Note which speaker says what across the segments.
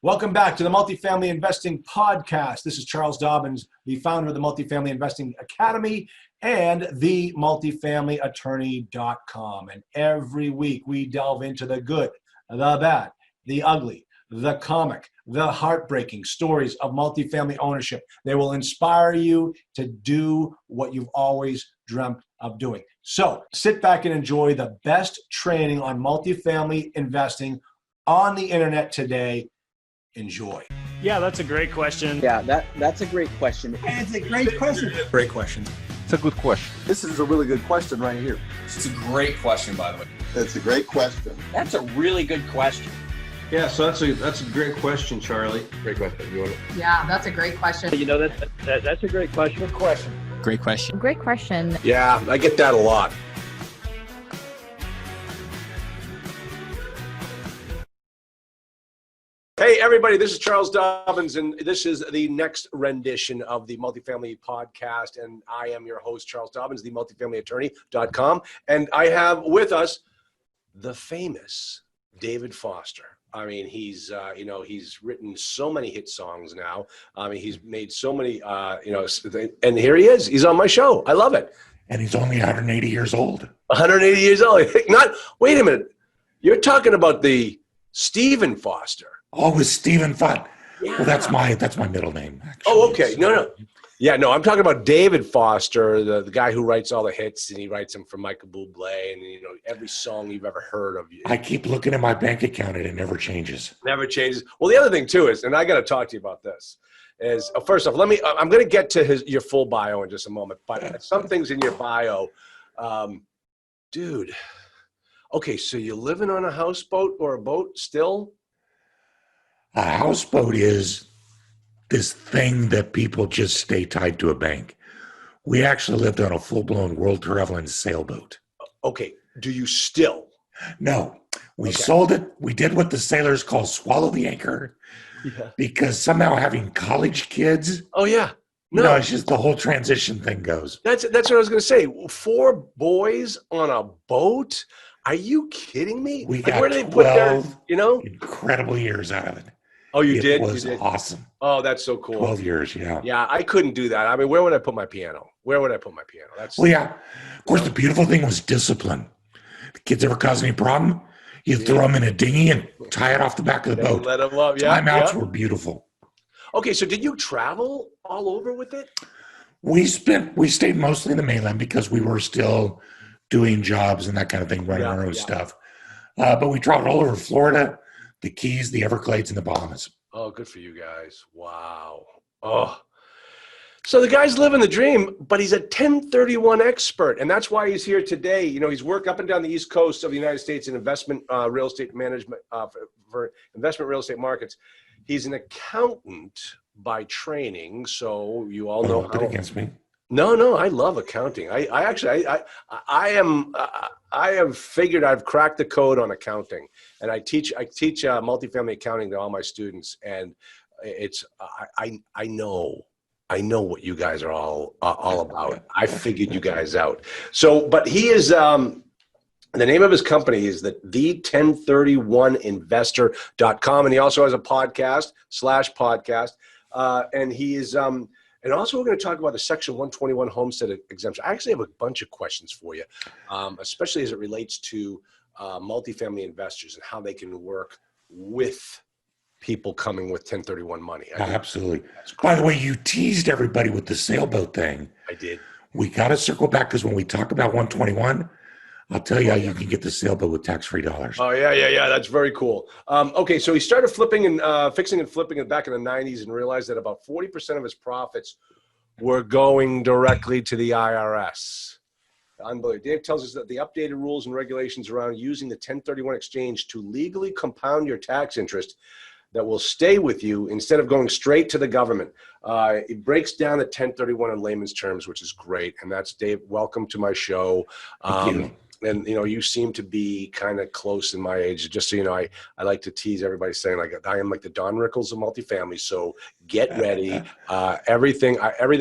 Speaker 1: Welcome back to the Multifamily Investing Podcast. This is Charles Dobbins, the founder of the Multifamily Investing Academy and the multifamilyattorney.com. And every week we delve into the good, the bad, the ugly, the comic, the heartbreaking stories of multifamily ownership. They will inspire you to do what you've always dreamt of doing. So sit back and enjoy the best training on multifamily investing on the internet today. Enjoy.
Speaker 2: Yeah, that's a great question.
Speaker 3: Yeah, that's a great question.
Speaker 4: It's a great question.
Speaker 5: Great question.
Speaker 6: It's a good question.
Speaker 7: This is a really good question right here.
Speaker 5: It's a great question, by the way.
Speaker 7: That's a great question.
Speaker 3: That's a really good question.
Speaker 8: Yeah, so that's a great question, Charlie.
Speaker 5: Great question. You want to...
Speaker 9: Yeah, that's a great question.
Speaker 3: You know, that's a great question.
Speaker 6: Good question.
Speaker 5: Great question.
Speaker 9: Great question.
Speaker 5: Yeah, I get that a lot. Hey, everybody, this is Charles Dobbins, and this is the next rendition of the Multifamily Podcast, and I am your host, Charles Dobbins, the multifamilyattorney.com, and I have with us the famous David Foster. I mean, he's written so many hit songs now. I mean, he's made so many, and here he is. He's on my show. I love it.
Speaker 6: And he's only 180 years old.
Speaker 5: 180 years old. Wait a minute. You're talking about the Stephen Foster.
Speaker 6: Oh, it's Stephen Foster.
Speaker 5: Yeah.
Speaker 6: Well, that's my middle name, actually.
Speaker 5: Oh, okay.
Speaker 6: So,
Speaker 5: No. Yeah, no, I'm talking about David Foster, the guy who writes all the hits, and he writes them for Michael Bublé, and every song you've ever heard of.
Speaker 6: I keep looking at my bank account, and it never changes.
Speaker 5: Never changes. Well, the other thing too is, and I got to talk to you about this, is first off, I'm going to get to your full bio in just a moment, but some things in your bio, dude. Okay, so you're living on a houseboat or a boat still?
Speaker 6: A houseboat is this thing that people just stay tied to a bank. We actually lived on a full-blown world-traveling sailboat.
Speaker 5: Okay, do you still?
Speaker 6: No, we sold it. We did what the sailors call swallow the anchor, because somehow having college kids.
Speaker 5: Oh yeah, no,
Speaker 6: it's just the whole transition thing goes.
Speaker 5: That's what I was going to say. 4 boys on a boat? Are you kidding me?
Speaker 6: We got
Speaker 5: where do they put their,
Speaker 6: incredible years out of it.
Speaker 5: Oh, you did?
Speaker 6: It was
Speaker 5: you did?
Speaker 6: awesome.
Speaker 5: Oh, that's so cool.
Speaker 6: 12 years, yeah.
Speaker 5: Yeah, I couldn't do that. I mean, where would I put my piano?
Speaker 6: Well, yeah. Of course, the beautiful thing was discipline. The kids ever cause any problem, you throw them in a dinghy and tie it off the back of the boat.
Speaker 5: Let them up. Yeah.
Speaker 6: Timeouts were beautiful.
Speaker 5: Okay, so did you travel all over with it?
Speaker 6: We stayed mostly in the mainland because we were still doing jobs and that kind of thing, running our own stuff. But we traveled all over Florida, the Keys, the Everglades, and the Bahamas.
Speaker 5: Oh, good for you guys. Wow. Oh. So the guy's living the dream, but he's a 1031 expert, and that's why he's here today. He's worked up and down the East Coast of the United States in investment real estate management for investment real estate markets. He's an accountant by training, so you all know
Speaker 6: how. Against me.
Speaker 5: No, I love accounting. I have figured I've cracked the code on accounting, and I teach multifamily accounting to all my students, and I know what you guys are all about. I figured you guys out. So, but he is the name of his company is the 1031investor.com, and he also has a podcast, and he is and also, we're going to talk about the Section 121 homestead exemption. I actually have a bunch of questions for you, especially as it relates to multifamily investors and how they can work with people coming with 1031 money.
Speaker 6: Absolutely. By the way, you teased everybody with the sailboat thing.
Speaker 5: I did.
Speaker 6: We got to circle back because when we talk about 121, I'll tell you how you can get the sailboat with tax-free dollars.
Speaker 5: Oh, yeah. That's very cool. Okay, so he started flipping and fixing and flipping it back in the 90s and realized that about 40% of his profits were going directly to the IRS. Unbelievable. Dave tells us that the updated rules and regulations around using the 1031 exchange to legally compound your tax interest that will stay with you instead of going straight to the government. It breaks down the 1031 in layman's terms, which is great. And that's Dave. Welcome to my show.
Speaker 6: Thank you.
Speaker 5: And, you seem to be kind of close in my age. Just so you know, I like to tease everybody saying, like, I am like the Don Rickles of multifamily. So get ready. Everything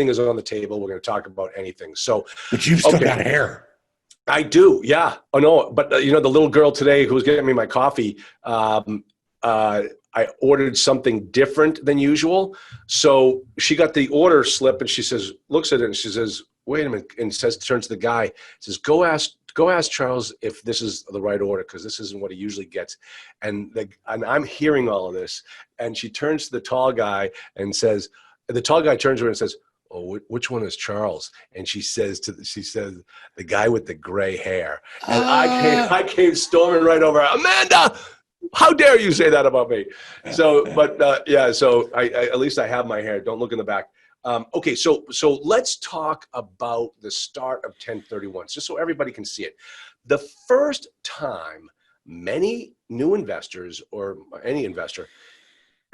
Speaker 5: is on the table. We're going to talk about anything. So,
Speaker 6: but you've still got hair.
Speaker 5: I do. Yeah. Oh, no. But, the little girl today who was getting me my coffee, I ordered something different than usual. So she got the order slip and she says, looks at it and she says, wait a minute, and turns to the guy, says, go ask Charles if this is the right order, because this isn't what he usually gets. And I'm hearing all of this. And she turns to the tall guy and says, the tall guy turns to her and says, oh, which one is Charles? And she says, the guy with the gray hair. And I came storming right over, Amanda, how dare you say that about me? So, but yeah, so I at least I have my hair. Don't look in the back. Okay, so let's talk about the start of 1031s, just so everybody can see it. The first time many new investors or any investor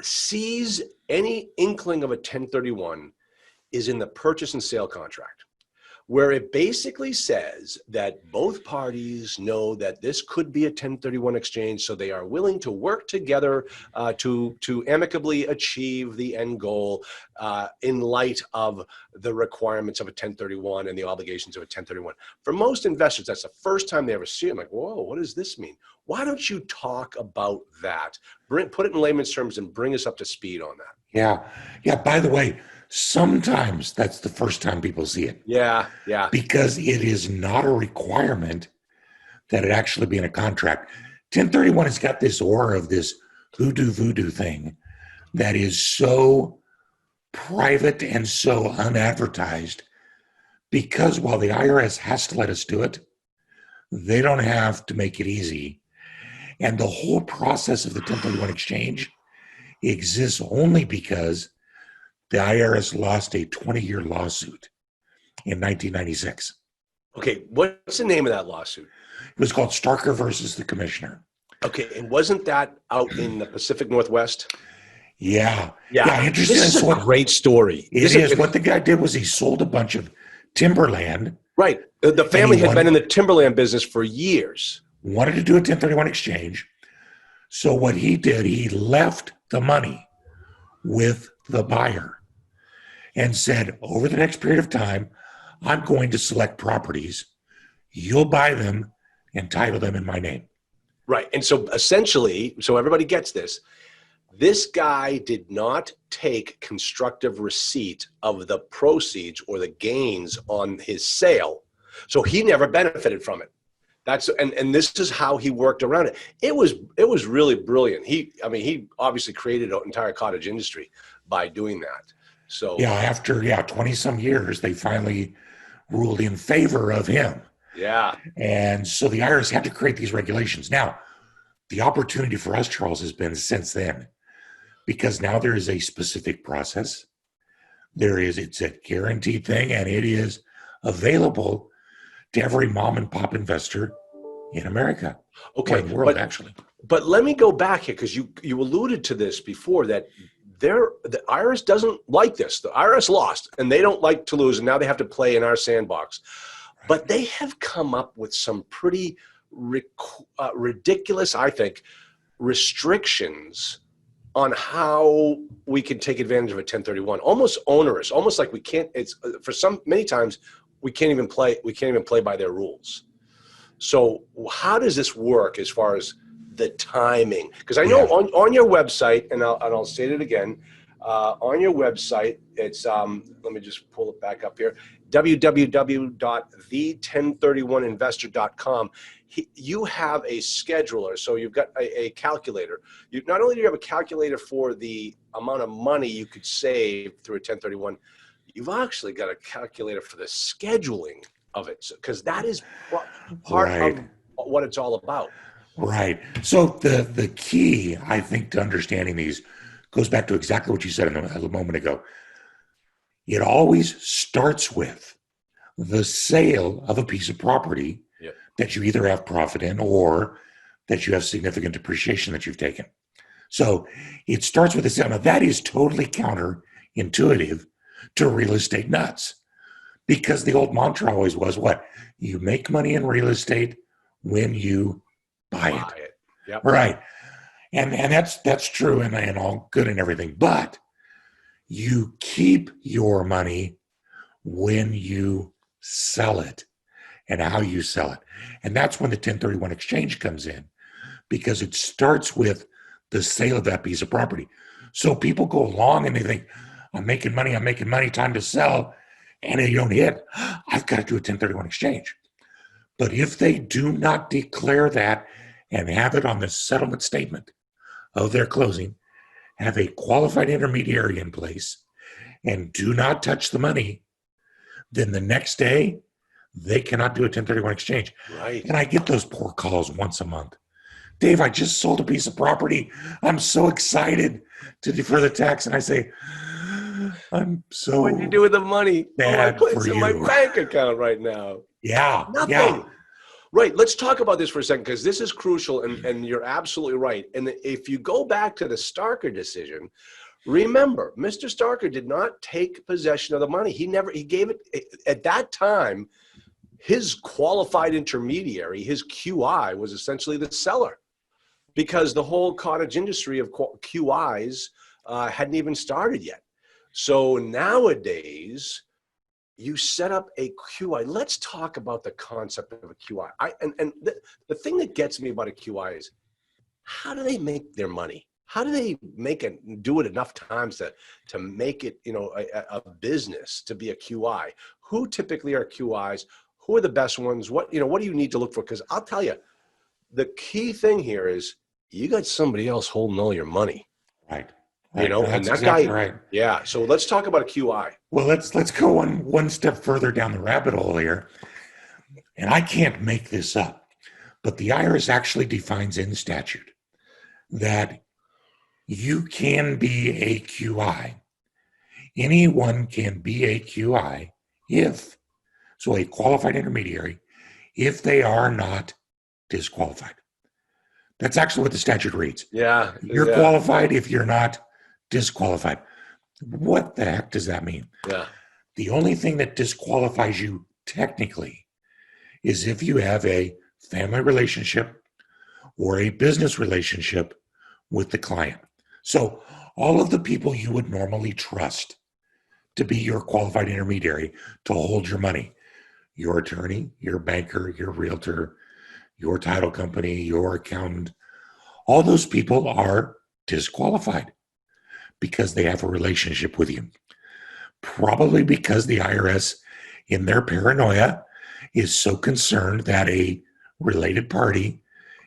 Speaker 5: sees any inkling of a 1031 is in the purchase and sale contract, where it basically says that both parties know that this could be a 1031 exchange, so they are willing to work together to amicably achieve the end goal in light of the requirements of a 1031 and the obligations of a 1031. For most investors, that's the first time they ever see it. I'm like, whoa, what does this mean? Why don't you talk about that? Put it in layman's terms and bring us up to speed on that.
Speaker 6: Yeah. By the way, sometimes that's the first time people see it.
Speaker 5: Yeah.
Speaker 6: Because it is not a requirement that it actually be in a contract. 1031 has got this aura of this hoodoo voodoo thing that is so private and so unadvertised, because while the IRS has to let us do it, they don't have to make it easy. And the whole process of the 1031 exchange exists only because the IRS lost a 20-year lawsuit in 1996.
Speaker 5: Okay, what's the name of that lawsuit?
Speaker 6: It was called Starker versus the Commissioner.
Speaker 5: Okay, and wasn't that out in the Pacific Northwest?
Speaker 6: Yeah.
Speaker 5: This
Speaker 6: Interesting.
Speaker 5: is a great story.
Speaker 6: It is. What the guy did was he sold a bunch of timberland.
Speaker 5: Right. The family had been in the timberland business for years.
Speaker 6: Wanted to do a 1031 exchange. So what he did, he left the money with the buyer and said, over the next period of time, I'm going to select properties. You'll buy them and title them in my name.
Speaker 5: Right. And so essentially, so everybody gets this, this guy did not take constructive receipt of the proceeds or the gains on his sale. So he never benefited from it. And this is how he worked around it. It was really brilliant. He obviously created an entire cottage industry by doing that. So
Speaker 6: after 20 some years, they finally ruled in favor of him.
Speaker 5: Yeah.
Speaker 6: And so the IRS had to create these regulations. Now, the opportunity for us, Charles, has been since then, because now there is a specific process. It's a guaranteed thing, and it is available to every mom and pop investor in America.
Speaker 5: Okay.
Speaker 6: Or in the world, actually.
Speaker 5: But let me go back here, because you alluded to this before, that the IRS doesn't like this. The IRS lost, and they don't like to lose, and now they have to play in our sandbox. Right. But they have come up with some pretty ridiculous, I think, restrictions on how we can take advantage of a 1031. Almost onerous, almost like we can't. It's many times we can't even play by their rules. So how does this work as far as the timing? Because I know on your website, and I'll state it again, on your website, it's let me just pull it back up here, www.the1031investor.com. You have a scheduler, so you've got a calculator. Not only do you have a calculator for the amount of money you could save through a 1031, you've actually got a calculator for the scheduling of it, because that is part of what it's all about.
Speaker 6: Right. So the key, I think, to understanding these goes back to exactly what you said a moment ago. It always starts with the sale of a piece of property that you either have profit in or that you have significant depreciation that you've taken. So it starts with the sale. Now, that is totally counterintuitive to real estate nuts, because the old mantra always was what? You make money in real estate when you buy it.
Speaker 5: Yep.
Speaker 6: Right. And that's true and all good and everything. But you keep your money when you sell it and how you sell it. And that's when the 1031 exchange comes in, because it starts with the sale of that piece of property. So people go along and they think, I'm making money, time to sell. And they don't hit, I've got to do a 1031 exchange. But if they do not declare that and have it on the settlement statement of their closing, have a qualified intermediary in place, and do not touch the money, then the next day they cannot do a 1031 exchange.
Speaker 5: Right.
Speaker 6: And I get those poor calls once a month. Dave, I just sold a piece of property. I'm so excited to defer the tax. And I say, I'm so
Speaker 5: What do you do with the money?
Speaker 6: bad
Speaker 5: It's
Speaker 6: for
Speaker 5: in my
Speaker 6: you.
Speaker 5: bank account right now.
Speaker 6: Yeah.
Speaker 5: Nothing.
Speaker 6: Yeah.
Speaker 5: Right. Let's talk about this for a second, because this is crucial, and you're absolutely right. And if you go back to the Starker decision, remember, Mr. Starker did not take possession of the money. He gave it at that time. His qualified intermediary, his QI, was essentially the seller, because the whole cottage industry of QIs hadn't even started yet. So nowadays, you set up a QI. Let's talk about the concept of a QI. The thing that gets me about a QI is, how do they make their money? How do they do it enough times to make it, a business to be a QI? Who typically are QIs? Who are the best ones? What do you need to look for? Because I'll tell you, the key thing here is you got somebody else holding all your money.
Speaker 6: Right.
Speaker 5: And
Speaker 6: That's
Speaker 5: that
Speaker 6: exactly
Speaker 5: guy,
Speaker 6: right.
Speaker 5: yeah. So let's talk about a QI.
Speaker 6: Well, let's go one step further down the rabbit hole here. And I can't make this up, but the IRS actually defines in statute that you can be a QI. Anyone can be a QI if, so a qualified intermediary, if they are not disqualified. That's actually what the statute reads.
Speaker 5: Yeah.
Speaker 6: You're qualified if you're not disqualified. What the heck does that mean?
Speaker 5: Yeah.
Speaker 6: The only thing that disqualifies you technically is if you have a family relationship or a business relationship with the client. So all of the people you would normally trust to be your qualified intermediary to hold your money, your attorney, your banker, your realtor, your title company, your accountant, all those people are disqualified because they have a relationship with you. Probably because the IRS, in their paranoia, is so concerned that a related party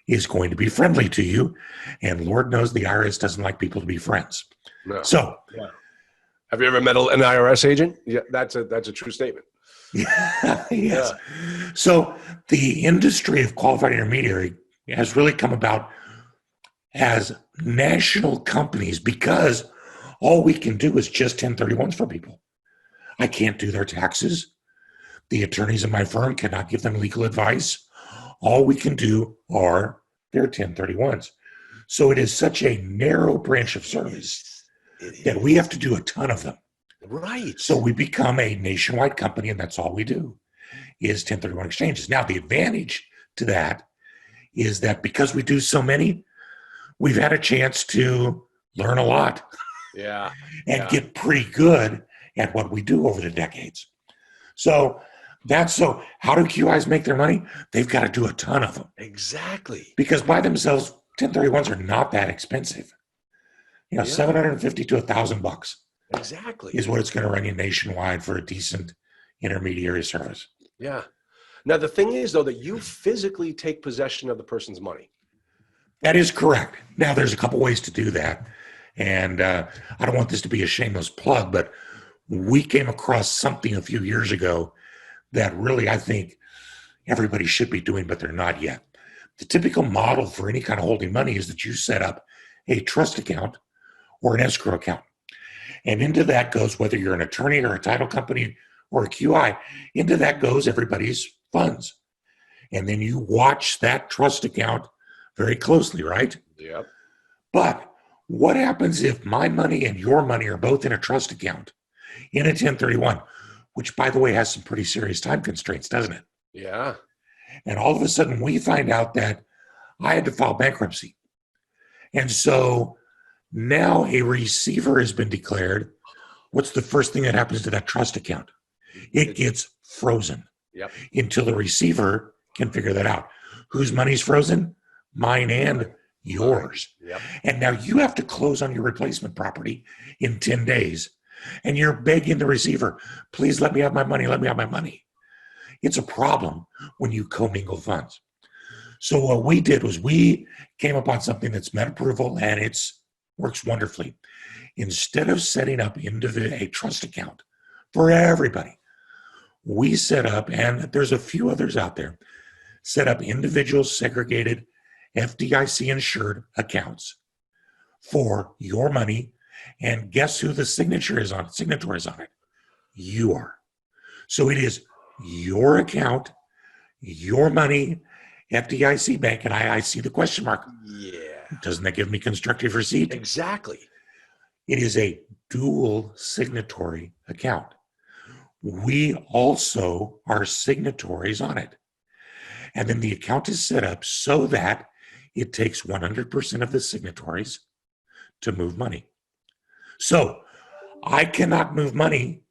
Speaker 6: is going to be friendly to you. And Lord knows the IRS doesn't like people to be friends.
Speaker 5: No.
Speaker 6: So,
Speaker 5: Have you ever met an IRS agent? Yeah, that's a true statement.
Speaker 6: yes.
Speaker 5: Yeah.
Speaker 6: So the industry of qualified intermediary has really come about as national companies because all we can do is just 1031s for people. I can't do their taxes. The attorneys in my firm cannot give them legal advice. All we can do are their 1031s. So it is such a narrow branch of service that we have to do a ton of them.
Speaker 5: Right.
Speaker 6: So we become a nationwide company, and that's all we do is 1031 exchanges. Now, the advantage to that is that because we do so many, we've had a chance to learn a lot
Speaker 5: Yeah.
Speaker 6: and get pretty good at what we do over the decades. So so how do QIs make their money? They've got to do a ton of them
Speaker 5: Exactly.
Speaker 6: because by themselves, 1031s are not that expensive.
Speaker 5: Yeah.
Speaker 6: $750 to $1,000
Speaker 5: Exactly.
Speaker 6: is what it's going to run you nationwide for a decent intermediary service.
Speaker 5: Yeah. Now, the thing is, though, that you physically take possession of the person's money.
Speaker 6: That is correct. Now, there's a couple ways to do that. And I don't want this to be a shameless plug, but we came across something a few years ago that really I think everybody should be doing, but they're not yet. The typical model for any kind of holding money is that you set up a trust account or an escrow account. And into that goes, whether you're an attorney or a title company or a QI, into that goes everybody's funds. And then you watch that trust account very closely, right?
Speaker 5: Yep.
Speaker 6: But what happens if my money and your money are both in a trust account in a 1031, which, by the way, has some pretty serious time constraints, doesn't it?
Speaker 5: Yeah.
Speaker 6: And all of a sudden we find out that I had to file bankruptcy. And so now a receiver has been declared. What's the first thing that happens to that trust account? It gets frozen.
Speaker 5: Yep.
Speaker 6: Until the receiver can figure that out. Whose money's frozen? Mine and yours.
Speaker 5: Yep.
Speaker 6: And now you have to close on your replacement property in 10 days. And you're begging the receiver, please let me have my money, let me have my money. It's a problem when you commingle funds. So what we did was we came upon something that's met approval and it's works wonderfully. Instead of setting up a trust account for everybody, we set up, and there's a few others out there, set up individual segregated FDIC insured accounts for your money. And guess who the signatory is on it? You are. So it is your account, your money, FDIC bank, and I see the question mark.
Speaker 5: Yeah.
Speaker 6: Doesn't that give me constructive receipt?
Speaker 5: Exactly.
Speaker 6: It is a dual signatory account. We also are signatories on it. And then the account is set up so that it takes 100% of the signatories to move money. So I cannot move money,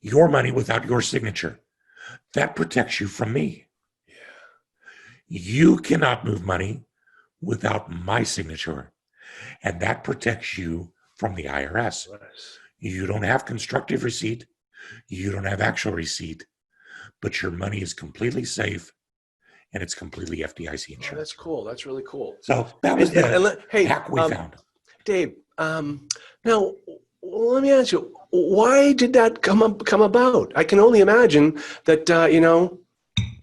Speaker 6: your money, without your signature. That protects you from me.
Speaker 5: Yeah.
Speaker 6: You cannot move money without my signature. And that protects you from the IRS. You don't have constructive receipt. You don't have actual receipt, but your money is completely safe and it's completely FDIC
Speaker 5: Oh,
Speaker 6: insured.
Speaker 5: that's cool. That's really cool.
Speaker 6: So that was the
Speaker 5: hey,
Speaker 6: hack we found.
Speaker 5: Dave, now let me ask you, why did that come about? I can only imagine that,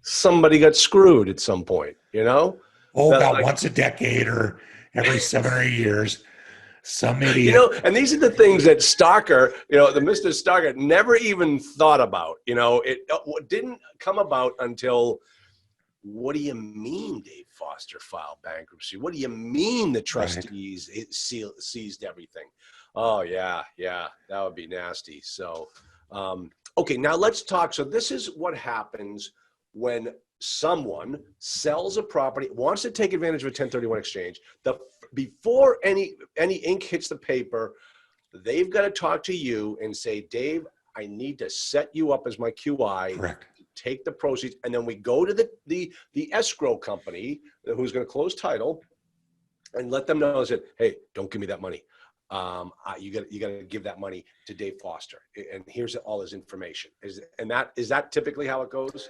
Speaker 5: somebody got screwed at some point,
Speaker 6: About once a decade or every 7 or 8 years, some idiot.
Speaker 5: And these are the things that Stalker, the Mr. Stalker never even thought about. It didn't come about until, what do you mean Dave Foster filed bankruptcy? What do you mean the trustees seized everything? Oh, yeah, that would be nasty. So, okay, now let's talk. So this is what happens when someone sells a property, wants to take advantage of a 1031 exchange. Before any ink hits the paper, they've got to talk to you and say, Dave, I need to set you up as my QI.
Speaker 6: Correct.
Speaker 5: Take the proceeds, and then we go to the escrow company who's going to close title and let them know that, hey, don't give me that money. You got to give that money to Dave Foster, and here's all his information. Is that typically how it goes?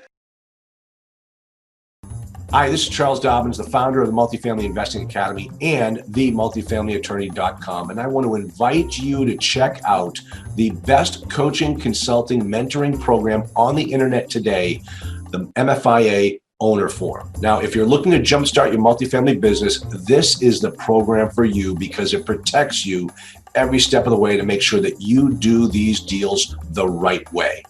Speaker 1: Hi, this is Charles Dobbins, the founder of the Multifamily Investing Academy and the multifamilyattorney.com. And I want to invite you to check out the best coaching, consulting, mentoring program on the internet today, the MFIA Owner Forum. Now, if you're looking to jumpstart your multifamily business, this is the program for you because it protects you every step of the way to make sure that you do these deals the right way.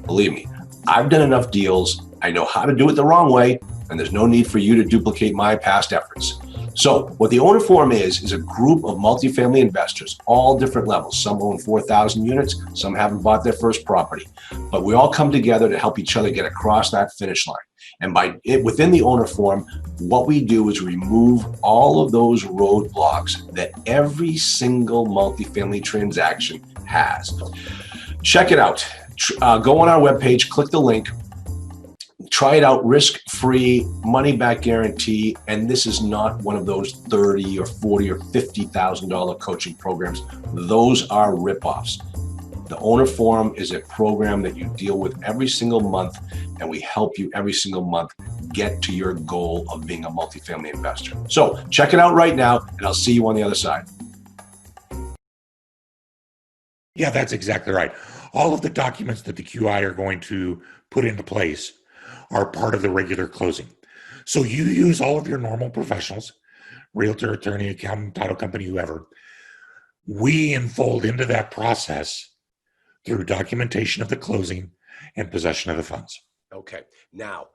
Speaker 1: Believe me, I've done enough deals. I know how to do it the wrong way, and there's no need for you to duplicate my past efforts. So what the Owner Forum is a group of multifamily investors, all different levels. Some own 4,000 units, some haven't bought their first property. But we all come together to help each other get across that finish line. And within the Owner Forum, what we do is remove all of those roadblocks that every single multifamily transaction has. Check it out. Go on our webpage, click the link. Try it out, risk-free, money-back guarantee, and this is not one of those $30,000 or $40,000 or $50,000 coaching programs. Those are ripoffs. The Owner Forum is a program that you deal with every single month, and we help you every single month get to your goal of being a multifamily investor. So check it out right now, and I'll see you on the other side.
Speaker 6: Yeah, that's exactly right. All of the documents that the QI are going to put into place are part of the regular closing. So you use all of your normal professionals, realtor, attorney, accountant, title company, whoever. We enfold into that process through documentation of the closing and possession of the funds.
Speaker 5: Okay. Now,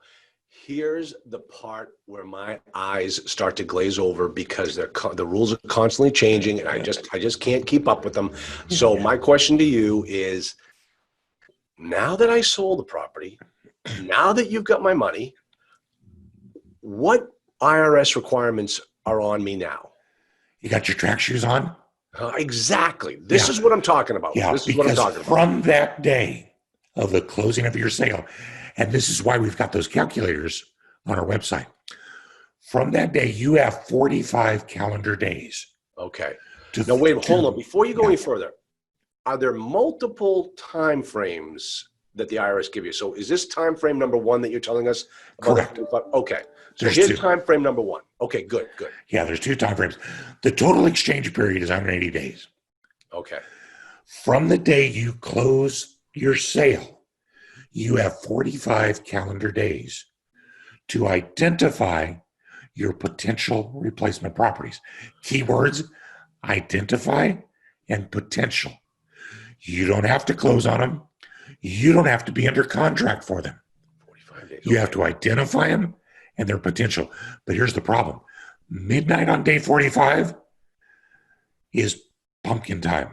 Speaker 5: here's the part where my eyes start to glaze over because the rules are constantly changing and I just can't keep up with them. So my question to you is, now that I sold the property, now that you've got my money, what IRS requirements are on me now?
Speaker 6: You got your track shoes on?
Speaker 5: Exactly. This is what I'm talking about.
Speaker 6: Yeah,
Speaker 5: this is what I'm talking about.
Speaker 6: From that day of the closing of your sale, and this is why we've got those calculators on our website. From that day, you have 45 calendar days.
Speaker 5: Okay.
Speaker 6: To,
Speaker 5: Now, wait, hold on. Before you go
Speaker 6: yeah.
Speaker 5: any further, are there multiple time frames that the IRS give you? So is this time frame number one that you're telling us about?
Speaker 6: Correct.
Speaker 5: Okay. So
Speaker 6: There's
Speaker 5: here's
Speaker 6: two.
Speaker 5: time frame number one. Okay, good.
Speaker 6: Yeah, there's 2 time frames. The total exchange period is 180 days.
Speaker 5: Okay.
Speaker 6: From the day you close your sale, you have 45 calendar days to identify your potential replacement properties. Keywords: identify and potential. You don't have to close on them. You don't have to be under contract for them.
Speaker 5: 45 days.
Speaker 6: You have to identify them and their potential. But here's the problem. Midnight on day 45 is pumpkin time.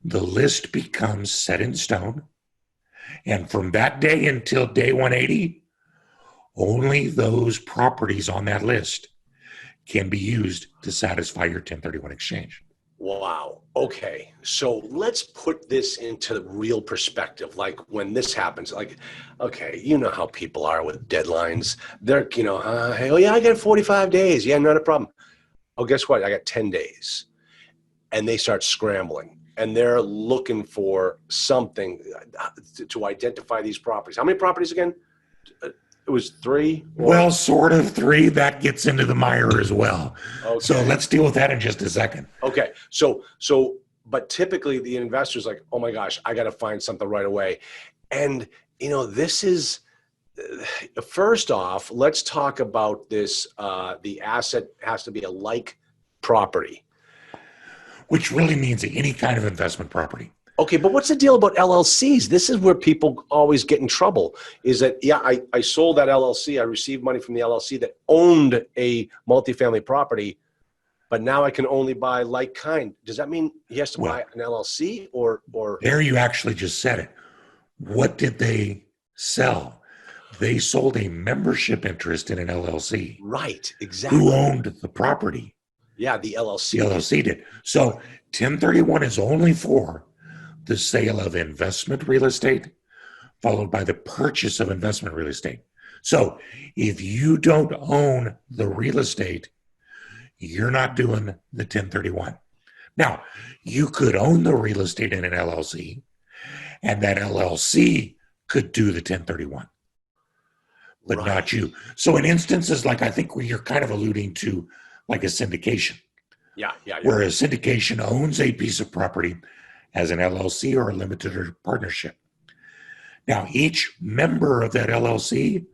Speaker 6: The list becomes set in stone. And from that day until day 180, only those properties on that list can be used to satisfy your 1031 exchange.
Speaker 5: Wow. Okay. So let's put this into the real perspective. Like when this happens, like, okay, you know how people are with deadlines. They're, hey, oh yeah, I got 45 days. Yeah, not a problem. Oh, guess what? I got 10 days. And they start scrambling and they're looking for something to identify these properties. How many properties again? It was 3?
Speaker 6: Well, sort of 3. That gets into the mire as well.
Speaker 5: Okay.
Speaker 6: So let's deal with that in just a second.
Speaker 5: Okay. But typically the investor's like, oh my gosh, I got to find something right away. And, this is, first off, let's talk about this. The asset has to be a like property.
Speaker 6: Which really means any kind of investment property.
Speaker 5: Okay, but what's the deal about LLCs? This is where people always get in trouble, is that, yeah, I sold that LLC. I received money from the LLC that owned a multifamily property, but now I can only buy like kind. Does that mean he has to buy an LLC or?
Speaker 6: There you actually just said it. What did they sell? They sold a membership interest in an LLC.
Speaker 5: Right, exactly.
Speaker 6: Who owned the property?
Speaker 5: Yeah, the LLC.
Speaker 6: The LLC did. So 1031 is only for the sale of investment real estate, followed by the purchase of investment real estate. So if you don't own the real estate, you're not doing the 1031. Now, you could own the real estate in an LLC, and that LLC could do the 1031, but
Speaker 5: Right.
Speaker 6: not you. So in instances like I think where you're kind of alluding to, like a syndication,
Speaker 5: Yeah.
Speaker 6: where a syndication owns a piece of property as an LLC or a limited partnership. Now, each member of that LLC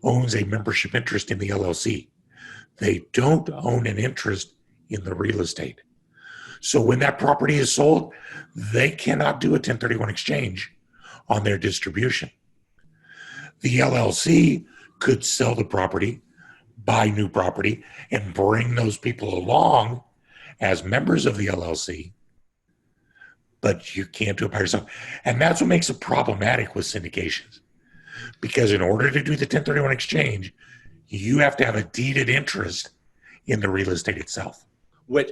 Speaker 6: owns a membership interest in the LLC. They don't own an interest in the real estate. So when that property is sold, they cannot do a 1031 exchange on their distribution. The LLC could sell the property, buy new property, and bring those people along as members of the LLC, but you can't do it by yourself. And that's what makes it problematic with syndications. Because in order to do the 1031 exchange, you have to have a deeded interest in the real estate itself.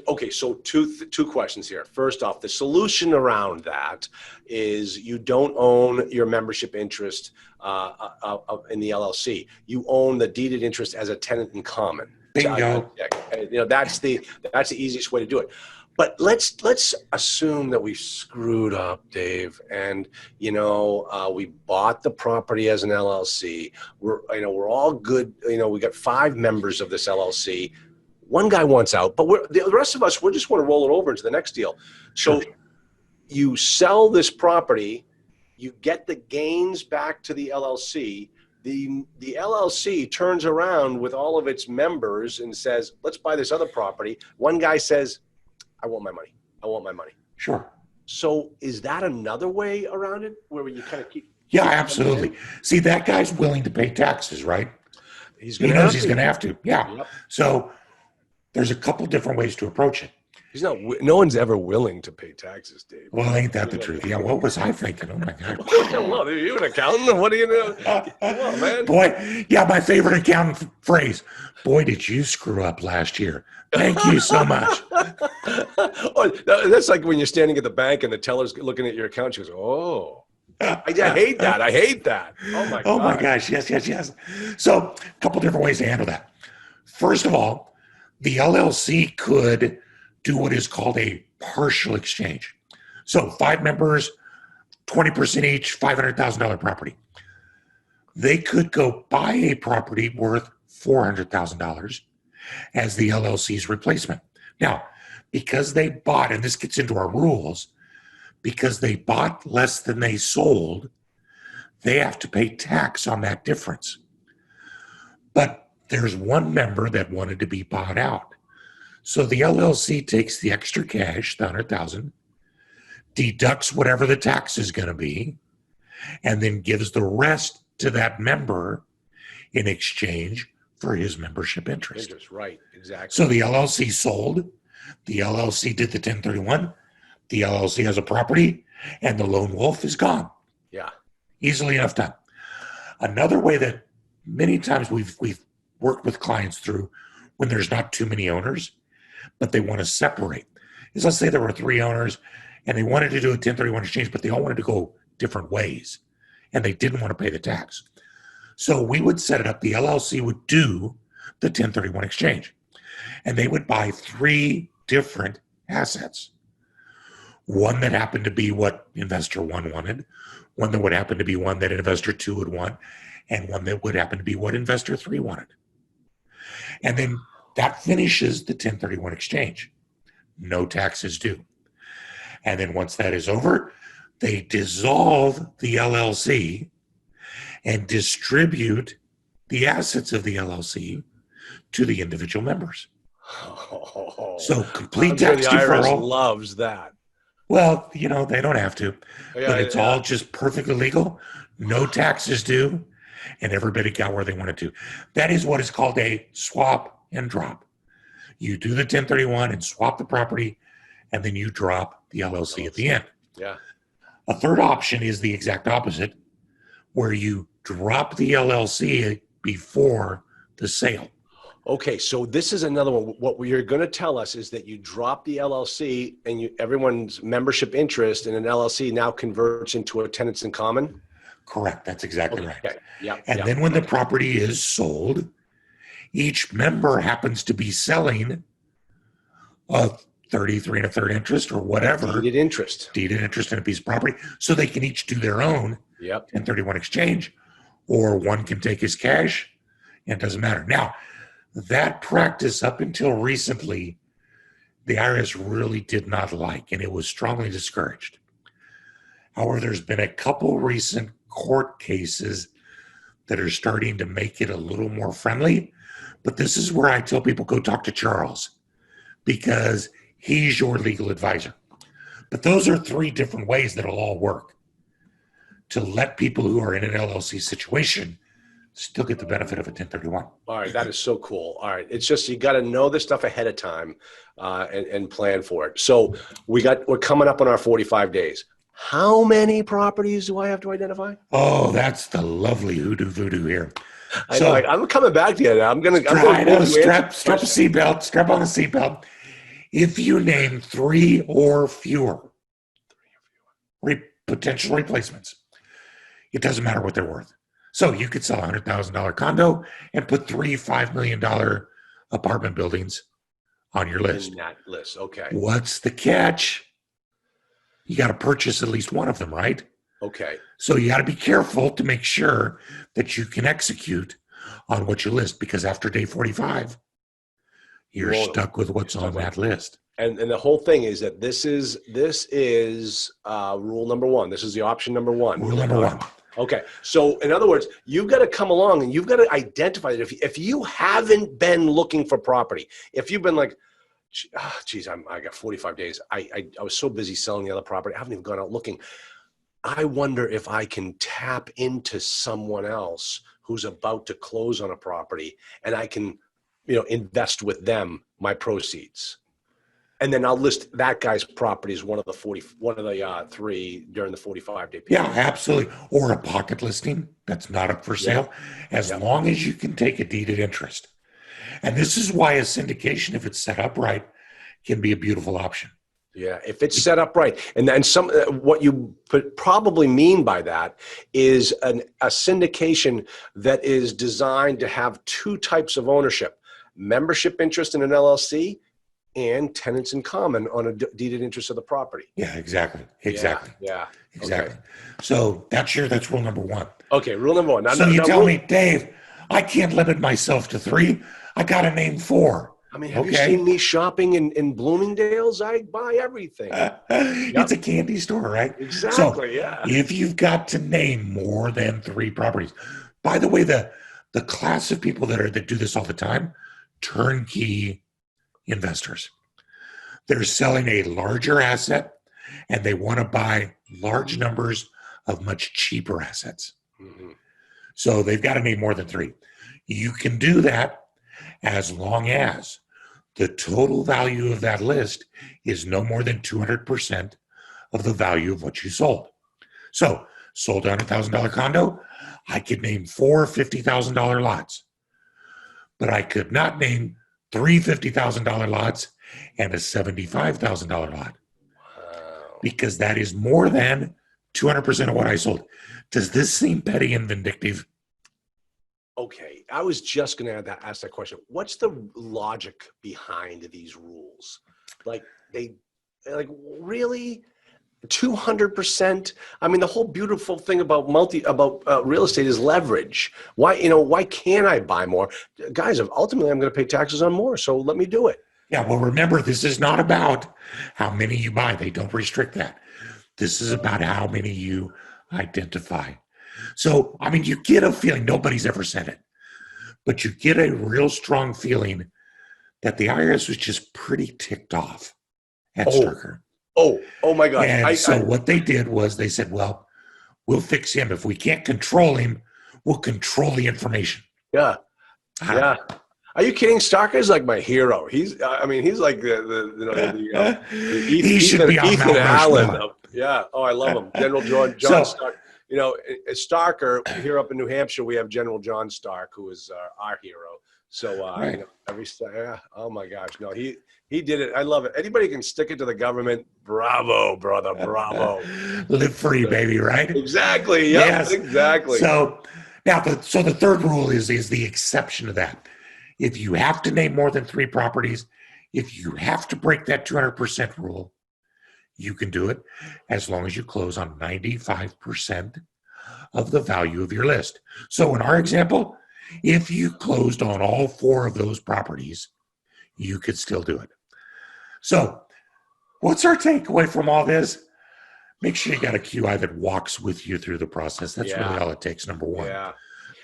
Speaker 5: Okay, so two questions here. First off, the solution around that is you don't own your membership interest in the LLC. You own the deeded interest as a tenant in common.
Speaker 6: Bingo.
Speaker 5: That's the easiest way to do it. But let's assume that we screwed up, Dave, and we bought the property as an LLC. We're all good. We got 5 members of this LLC. One guy wants out, but the rest of us, we just want to roll it over into the next deal. So you sell this property, you get the gains back to the LLC. The LLC turns around with all of its members and says, let's buy this other property. One guy says, I want my money. I want my money.
Speaker 6: Sure.
Speaker 5: So is that another way around it where you kind of keep?
Speaker 6: Yeah, absolutely. See, that guy's willing to pay taxes, right? He knows he's going to have to. Yeah.
Speaker 5: Yep.
Speaker 6: So there's a couple different ways to approach it.
Speaker 5: No one's ever willing to pay taxes, Dave.
Speaker 6: Well, ain't that the truth? Yeah, what was I thinking? Oh, my God.
Speaker 5: Well, are you an accountant? What do you know? Come on, man.
Speaker 6: Boy, yeah, my favorite accountant phrase. Boy, did you screw up last year. Thank you so much.
Speaker 5: That's like when you're standing at the bank and the teller's looking at your account. She goes, oh. I hate that. I hate that. Oh, my God.
Speaker 6: Oh, my gosh. Yes. So a couple different ways to handle that. First of all, the LLC could do what is called a partial exchange. So 5 members, 20% each, $500,000 property. They could go buy a property worth $400,000 as the LLC's replacement. Now, because they bought, and this gets into our rules, because they bought less than they sold, they have to pay tax on that difference. But there's one member that wanted to be bought out. So the LLC takes the extra cash, the $100,000, deducts whatever the tax is going to be, and then gives the rest to that member in exchange for his membership interest.
Speaker 5: Right, exactly.
Speaker 6: So the LLC sold, the LLC did the 1031, the LLC has a property, and the lone wolf is gone.
Speaker 5: Yeah.
Speaker 6: Easily enough done. Another way that many times we've worked with clients through when there's not too many owners, but they want to separate, is let's say there were 3 owners and they wanted to do a 1031 exchange, but they all wanted to go different ways and they didn't want to pay the tax. So we would set it up, the LLC would do the 1031 exchange and they would buy 3 different assets. One that happened to be what investor 1 wanted, one that would happen to be one that investor 2 would want, and one that would happen to be what investor 3 wanted. And then that finishes the 1031 exchange. No taxes due. And then once that is over, they dissolve the LLC and distribute the assets of the LLC to the individual members.
Speaker 5: Oh,
Speaker 6: So complete
Speaker 5: I'm sure
Speaker 6: tax
Speaker 5: the IRS
Speaker 6: deferral.
Speaker 5: loves that.
Speaker 6: Well, you know, they don't have to,
Speaker 5: Yeah,
Speaker 6: but it's
Speaker 5: yeah.
Speaker 6: all just perfectly legal. No taxes due, and everybody got where they wanted to. That is what is called a swap and drop. You do the 1031 and swap the property, and then you drop the LLC at the end.
Speaker 5: Yeah.
Speaker 6: A third option is the exact opposite, where you drop the LLC before the sale.
Speaker 5: Okay, so this is another one. What you're going to tell us is that you drop the LLC and everyone's membership interest in an LLC now converts into a tenants in common?
Speaker 6: Correct. That's exactly right.
Speaker 5: Okay. Yeah.
Speaker 6: And
Speaker 5: yeah.
Speaker 6: then when the property is sold, each member happens to be selling a 33 1/3 interest or whatever.
Speaker 5: Deeded interest.
Speaker 6: Deeded interest in a piece of property. So they can each do their own
Speaker 5: Yep.
Speaker 6: 1031 exchange, or one can take his cash, and it doesn't matter. Now, that practice up until recently, the IRS really did not like, and it was strongly discouraged. However, there's been a couple recent court cases that are starting to make it a little more friendly. But this is where I tell people, go talk to Charles, because he's your legal advisor. But those are 3 different ways that'll all work to let people who are in an LLC situation still get the benefit of a 1031.
Speaker 5: All right, that is so cool. All right, it's just you got to know this stuff ahead of time and plan for it. So we're coming up on our 45 days. How many properties do I have to identify?
Speaker 6: Oh, that's the lovely hoodoo voodoo here.
Speaker 5: I know, I'm coming back to you. I'm gonna
Speaker 6: strap a seatbelt, strap on a seatbelt. If you name 3 or fewer potential replacements, it doesn't matter what they're worth. So you could sell a $100,000 condo and put 3 $5 million apartment buildings on your list.
Speaker 5: In that list, okay.
Speaker 6: What's the catch? You got to purchase at least one of them, right?
Speaker 5: Okay.
Speaker 6: So you got to be careful to make sure that you can execute on what you list, because after day 45, you're stuck with what's on that list.
Speaker 5: And the whole thing is that this is rule number 1. This is the option number 1.
Speaker 6: Rule number 1.
Speaker 5: Okay. So in other words, you've got to come along and you've got to identify that if you haven't been looking for property, if you've been like, geez, I got 45 days. I was so busy selling the other property. I haven't even gone out looking. I wonder if I can tap into someone else who's about to close on a property and I can, invest with them my proceeds. And then I'll list that guy's property as one of the 3 during the 45-day period.
Speaker 6: Yeah, absolutely. Or a pocket listing that's not up for sale, as long as you can take a deeded interest. And this is why a syndication, if it's set up right, can be a beautiful option.
Speaker 5: Yeah, if it's set up right. And then what you probably mean by that is a syndication that is designed to have 2 types of ownership. membership interest in an LLC, and tenants in common on a deeded interest of the property.
Speaker 6: Yeah, exactly.
Speaker 5: Yeah.
Speaker 6: Exactly. So that's rule number one.
Speaker 5: Okay, rule number one. Now,
Speaker 6: So you
Speaker 5: now,
Speaker 6: tell me, Dave, I can't limit myself to 3. I got to name 4.
Speaker 5: I mean, have you seen me shopping in Bloomingdale's? I buy everything.
Speaker 6: It's a candy store, right?
Speaker 5: Exactly,
Speaker 6: So
Speaker 5: yeah.
Speaker 6: if you've got to name more than 3 properties, by the way, the class of people that do this all the time, turnkey investors. They're selling a larger asset and they want to buy large numbers of much cheaper assets.
Speaker 5: Mm-hmm.
Speaker 6: So they've got to name more than 3. You can do that as long as the total value of that list is no more than 200% of the value of what you sold. So sold a $100,000 condo, I could name 4 $50,000 lots, but I could not name 3 $50,000 lots and a $75,000 lot,
Speaker 5: Wow.
Speaker 6: because that is more than 200% of what I sold. Does this seem petty and vindictive?
Speaker 5: Okay, I was just going to ask that question. What's the logic behind these rules? Like really 200%? I mean, the whole beautiful thing about real estate is leverage. Why can't I buy more? Guys, ultimately I'm going to pay taxes on more, so let me do it.
Speaker 6: Yeah, well, remember, this is not about how many you buy. They don't restrict that. This is about how many you identify. So, I mean, you get a feeling, nobody's ever said it, but you get a real strong feeling that the IRS was just pretty ticked off at Starker.
Speaker 5: Oh my God.
Speaker 6: And what they did was they said, well, we'll fix him. If we can't control him, we'll control the information.
Speaker 5: Yeah. Yeah. Are you kidding? Starker is like my hero. He's like
Speaker 6: he should be on
Speaker 5: Ethan
Speaker 6: Mount
Speaker 5: Allen.
Speaker 6: Rushmore.
Speaker 5: Yeah. Oh, I love him. General John Stark. Starker, here up in New Hampshire, we have General John Stark, who is our hero. So,
Speaker 6: Right.
Speaker 5: oh my gosh, no, he did it. I love it. Anybody can stick it to the government. Bravo, brother. Bravo.
Speaker 6: Live free, baby, right?
Speaker 5: Exactly. Yep,
Speaker 6: Yes.
Speaker 5: Exactly.
Speaker 6: So now, the third rule is the exception to that. If you have to name more than 3 properties, if you have to break that 200% rule, you can do it as long as you close on 95% of the value of your list. So in our example, if you closed on all 4 of those properties, you could still do it. So what's our takeaway from all this? Make sure you got a QI that walks with you through the process. That's really all it takes, number 1.
Speaker 5: Yeah.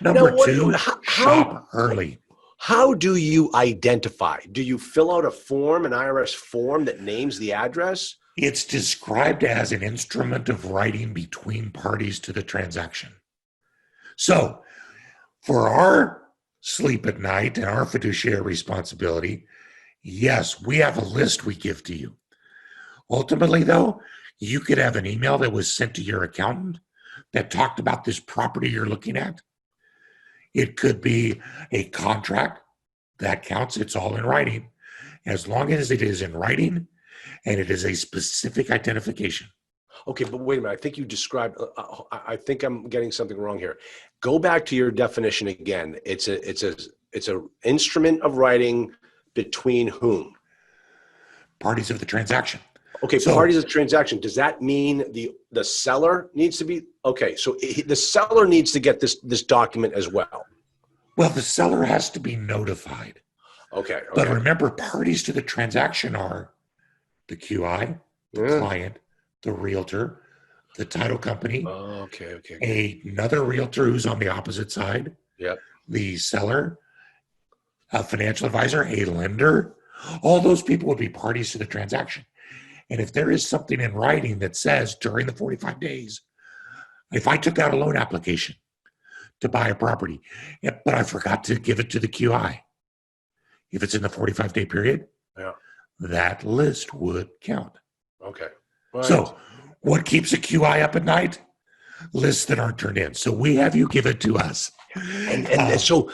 Speaker 6: Number 2, shop early.
Speaker 5: How do you identify? Do you fill out an IRS form that names the address?
Speaker 6: It's described as an instrument of writing between parties to the transaction. So for our sleep at night and our fiduciary responsibility, yes, we have a list we give to you. Ultimately, though, you could have an email that was sent to your accountant that talked about this property you're looking at. It could be a contract. That counts. It's all in writing. As long as it is in writing and it is a specific identification.
Speaker 5: Okay, but wait a minute. I think you described, I think I'm getting something wrong here. Go back to your definition again. It's a instrument of writing between whom?
Speaker 6: Parties of the transaction.
Speaker 5: Okay, so, parties of the transaction. Does that mean the seller needs to be, okay, so the seller needs to get this document as well?
Speaker 6: Well, the seller has to be notified.
Speaker 5: Okay.
Speaker 6: But remember, parties to the transaction are the QI, the client, the realtor, the title company, another realtor who's on the opposite side, the seller, a financial advisor, a lender. All those people would be parties to the transaction. And if there is something in writing that says during the 45 days, if I took out a loan application to buy a property, but I forgot to give it to the QI, if it's in the 45-day period, that list would count.
Speaker 5: Okay.
Speaker 6: Right. So what keeps a QI up at night? Lists that aren't turned in. So we have you give it to us.
Speaker 5: And so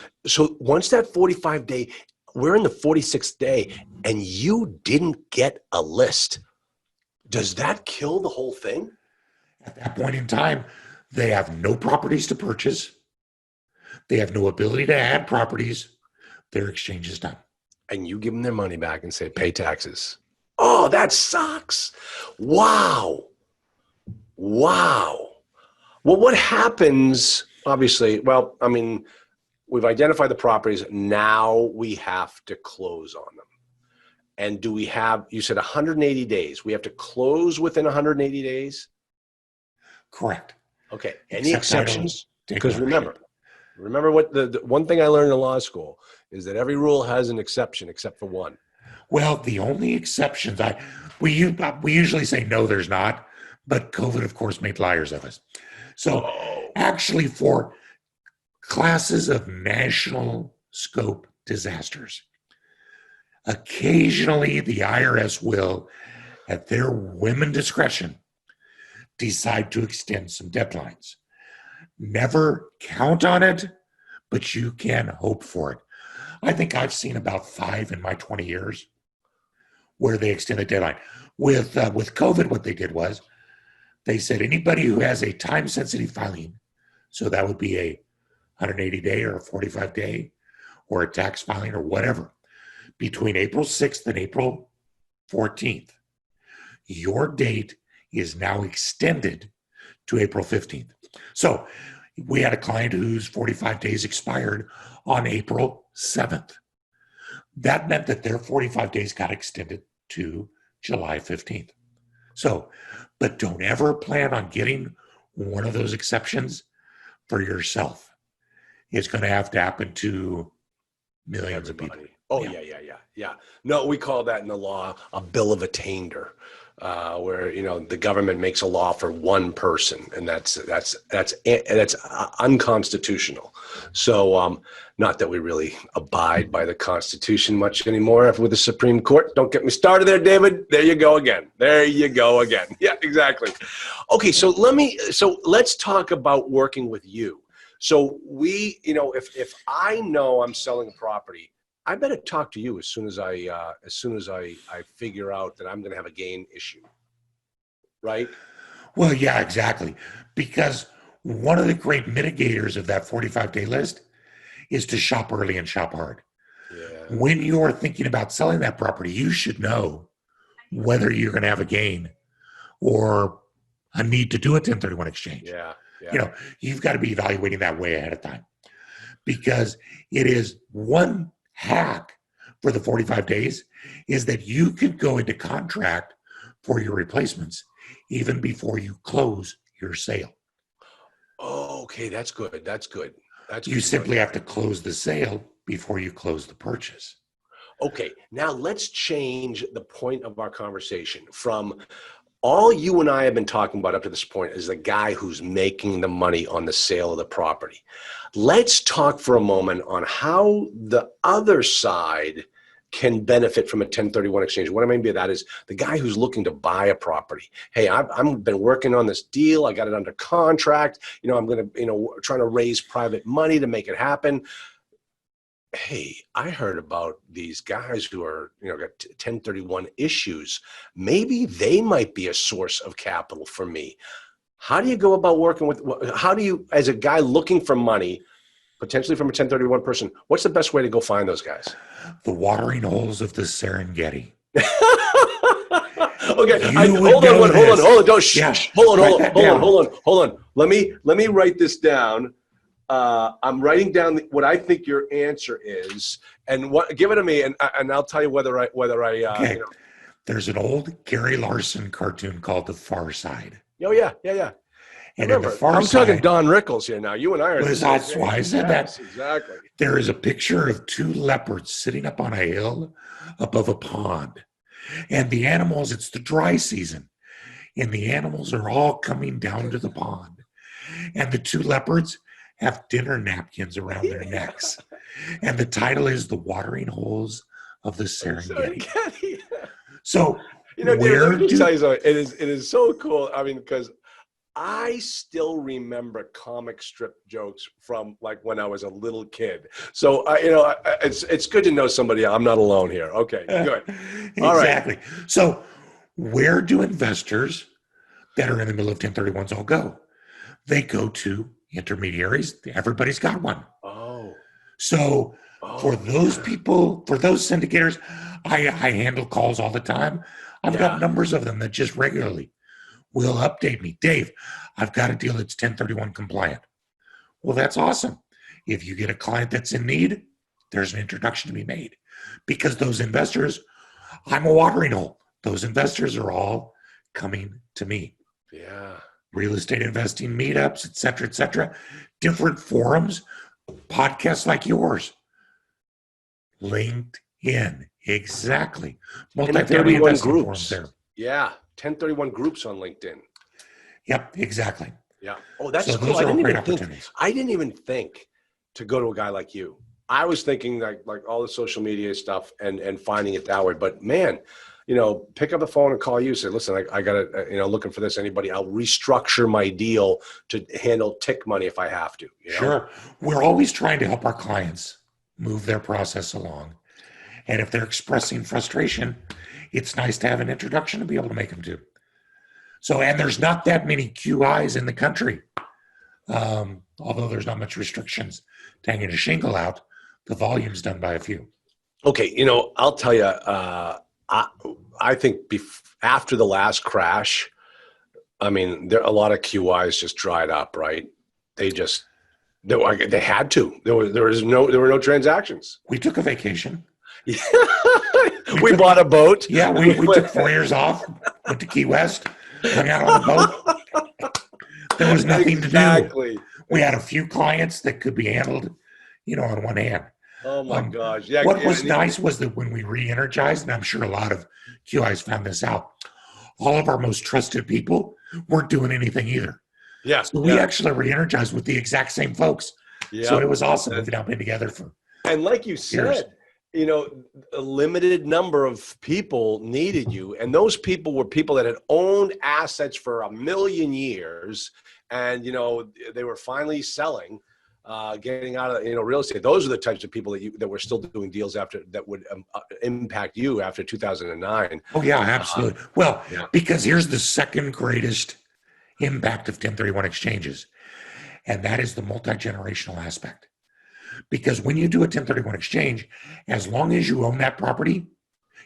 Speaker 5: once that 45-day, we're in the 46th day, and you didn't get a list. Does that kill the whole thing?
Speaker 6: At that point in time, they have no properties to purchase. They have no ability to add properties. Their exchange is done.
Speaker 5: and you give them their money back and say, pay taxes. Oh, that sucks. Wow. Wow. Well, what happens, obviously, well, I mean, we've identified the properties. Now we have to close on them. And do we have, you said 180 days. We have to close within 180 days?
Speaker 6: Correct.
Speaker 5: Okay. Any
Speaker 6: Except title,
Speaker 5: exceptions?
Speaker 6: take
Speaker 5: Because
Speaker 6: ownership.
Speaker 5: remember what the one thing I learned in law school is that every rule has an exception except for one.
Speaker 6: Well, the only exceptions we usually say no, there's not, but COVID, of course, made liars of us. So actually, for classes of national scope disasters, occasionally the IRS will, at their whim and discretion, decide to extend some deadlines. Never count on it, but you can hope for it. I think I've seen about 5 in my 20 years where they extend the deadline. With COVID, what they did was they said anybody who has a time-sensitive filing, so that would be a 180-day or a 45-day or a tax filing or whatever, between April 6th and April 14th, your date is now extended to April 15th. So we had a client whose 45 days expired on April 7th. That meant that their 45 days got extended to July 15th. So, but don't ever plan on getting one of those exceptions for yourself. It's going to have to happen to millions of people.
Speaker 5: Oh, yeah. No, we call that in the law a bill of attainder, where the government makes a law for one person, and that's unconstitutional. So, not that we really abide by the Constitution much anymore with the Supreme Court. Don't get me started there, David. There you go again. Yeah, exactly. Okay, so let's talk about working with you. So if I know I'm selling a property, I better talk to you as soon as I figure out that I'm going to have a gain issue, right?
Speaker 6: Well, yeah, exactly. Because one of the great mitigators of that 45-day list is to shop early and shop hard.
Speaker 5: Yeah.
Speaker 6: When you're thinking about selling that property, you should know whether you're going to have a gain or a need to do a 1031 exchange.
Speaker 5: Yeah.
Speaker 6: You've got to be evaluating that way ahead of time, because it is one hack for the 45 days is that you can go into contract for your replacements even before you close your sale.
Speaker 5: Oh, okay. That's good.
Speaker 6: You simply have to close the sale before you close the purchase.
Speaker 5: Okay. Now let's change the point of our conversation from all you and I have been talking about up to this point is the guy who's making the money on the sale of the property. Let's talk for a moment on how the other side can benefit from a 1031 exchange. What I mean by that is the guy who's looking to buy a property. Hey, I've been working on this deal. I got it under contract. I'm going to, trying to raise private money to make it happen. Hey, I heard about these guys who are, got 1031 issues. Maybe they might be a source of capital for me. How do you go about working with, how do you, as a guy looking for money, potentially from a 1031 person, what's the best way to go find those guys?
Speaker 6: The watering holes of the Serengeti.
Speaker 5: Okay, hold on. Don't shh. Hold on. Let me write this down. I'm writing down what I think your answer is, and give it to me, and I'll tell you whether I.
Speaker 6: Okay. There's an old Gary Larson cartoon called The Far Side.
Speaker 5: Oh yeah.
Speaker 6: And
Speaker 5: Remember,
Speaker 6: in The Far
Speaker 5: I'm
Speaker 6: Side,
Speaker 5: talking Don Rickles here now. You and I are.
Speaker 6: That's why I said that.
Speaker 5: Exactly.
Speaker 6: There is a picture of 2 leopards sitting up on a hill above a pond. And the animals, it's the dry season. And the animals are all coming down to the pond. And the 2 leopards have dinner napkins around their necks. And the title is The Watering Holes of the Serengeti. So,
Speaker 5: David, let me tell you something. It is so cool. I mean, because I still remember comic strip jokes from like when I was a little kid. So, it's good to know somebody. I'm not alone here. Okay, good. All
Speaker 6: exactly.
Speaker 5: Right.
Speaker 6: So where do investors that are in the middle of 1031s all go? They go to intermediaries. Everybody's got one.
Speaker 5: Oh.
Speaker 6: So For those people, for those syndicators, I handle calls all the time. I've got numbers of them that just regularly will update me. Dave, I've got a deal that's 1031 compliant. Well, that's awesome. If you get a client that's in need, there's an introduction to be made, because those investors, I'm a watering hole. Those investors are all coming to me.
Speaker 5: Yeah.
Speaker 6: Real estate investing meetups, et cetera, different forums, podcasts like yours. LinkedIn, exactly. Multifamily
Speaker 5: 1031
Speaker 6: investing
Speaker 5: groups.
Speaker 6: forums there.
Speaker 5: Yeah. 1031 groups on LinkedIn.
Speaker 6: Yep, exactly.
Speaker 5: Yeah. Oh, that's
Speaker 6: So
Speaker 5: cool.
Speaker 6: those are all great
Speaker 5: I
Speaker 6: opportunities.
Speaker 5: didn't even think to go to a guy like you. I was thinking like all the social media stuff and finding it that way. But man, pick up the phone and call you. Say, listen, I got to, looking for this. Anybody? I'll restructure my deal to handle tick money if I have to.
Speaker 6: Sure. We're always trying to help our clients move their process along. And if they're expressing frustration, it's nice to have an introduction to be able to make them do. So, and there's not that many QIs in the country. Although there's not much restrictions to hanging a shingle out, the volume's done by a few.
Speaker 5: Okay. I'll tell you, I think after the last crash, I mean, a lot of QIs just dried up, right? They had to. There were no transactions.
Speaker 6: We took a vacation.
Speaker 5: Yeah. we bought a boat.
Speaker 6: Yeah, we took 4 years off, went to Key West, hung out on the boat. There was nothing to do. We had a few clients that could be handled, on one hand.
Speaker 5: Oh my gosh. Yeah.
Speaker 6: What was nice was that when we re-energized, and I'm sure a lot of QIs found this out, all of our most trusted people weren't doing anything either.
Speaker 5: Yeah.
Speaker 6: So we actually re-energized with the exact same folks. Yeah. So it was awesome. We've now been together for
Speaker 5: And like you said, a limited number of people needed you. And those people were people that had owned assets for 1 million years. And, they were finally selling, getting out of, real estate. Those are the types of people that were still doing deals after that would impact you after 2009.
Speaker 6: Oh, yeah, absolutely. Because here's the second greatest impact of 1031 exchanges, and that is the multi-generational aspect. Because when you do a 1031 exchange, as long as you own that property,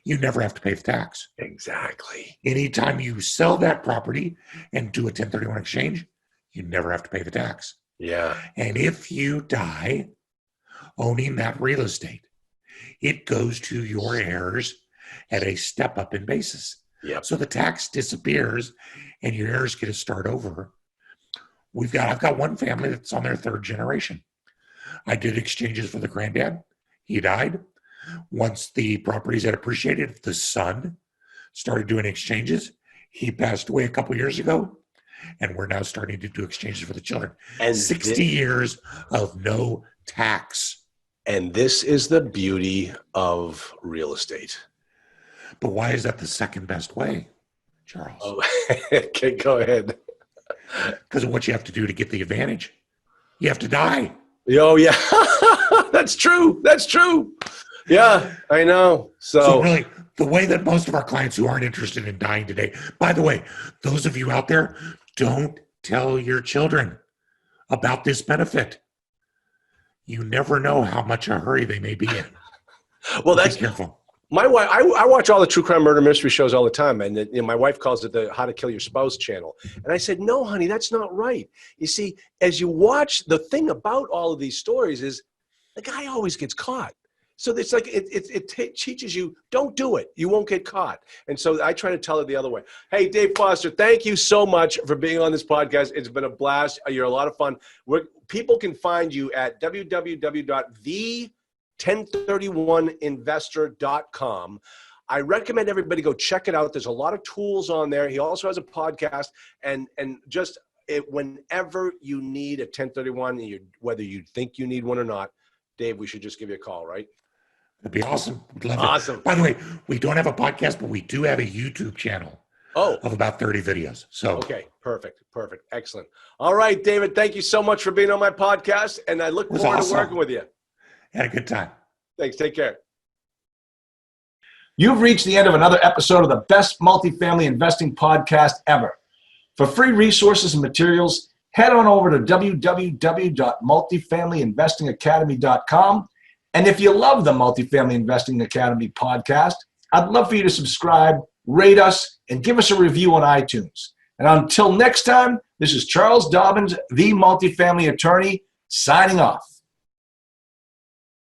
Speaker 6: you never have to pay the tax.
Speaker 5: Exactly.
Speaker 6: Anytime you sell that property and do a 1031 exchange, you never have to pay the tax.
Speaker 5: Yeah.
Speaker 6: And if you die owning that real estate, it goes to your heirs at a step up in basis.
Speaker 5: Yep.
Speaker 6: So the tax disappears and your heirs get to start over. I've got one family that's on their third generation. I did exchanges for the granddad. He died. Once the properties had appreciated, the son started doing exchanges. He passed away a couple years ago, and we're now starting to do exchanges for the children. And 60 years of no tax.
Speaker 5: And this is the beauty of real estate.
Speaker 6: But why is that the second best way, Charles?
Speaker 5: Oh, okay, go ahead.
Speaker 6: Because of what you have to do to get the advantage. You have to die.
Speaker 5: Oh, yeah. That's true. That's true. Yeah, I know. So
Speaker 6: really, the way that most of our clients who aren't interested in dying today, by the way, those of you out there, don't tell your children about this benefit. You never know how much a hurry they may be in.
Speaker 5: Well, that's
Speaker 6: careful.
Speaker 5: My wife, I watch all the true crime murder mystery shows all the time, and my wife calls it the How to Kill Your Spouse channel. And I said, no, honey, that's not right. You see, as you watch, the thing about all of these stories is the guy always gets caught. So it's like it teaches you, don't do it. You won't get caught. And so I try to tell it the other way. Hey, Dave Foster, thank you so much for being on this podcast. It's been a blast. You're a lot of fun. People can find you at www.the1031investor.com. I recommend everybody go check it out. There's a lot of tools on there. He also has a podcast, and just whenever you need a 1031, whether you think you need one or not, Dave, we should just give you a call, right?
Speaker 6: That'd be awesome. We'd love
Speaker 5: awesome.
Speaker 6: It. By the way, we don't have a podcast, but we do have a YouTube channel of about 30 videos. So
Speaker 5: okay, perfect. Excellent. All right, David, thank you so much for being on my podcast, and I look forward to working with you.
Speaker 6: Had a good time.
Speaker 5: Thanks. Take care.
Speaker 1: You've reached the end of another episode of the best multifamily investing podcast ever. For free resources and materials, head on over to www.multifamilyinvestingacademy.com And if you love the Multifamily Investing Academy podcast, I'd love for you to subscribe, rate us, and give us a review on iTunes. And until next time, this is Charles Dobbins, the multifamily attorney, signing off.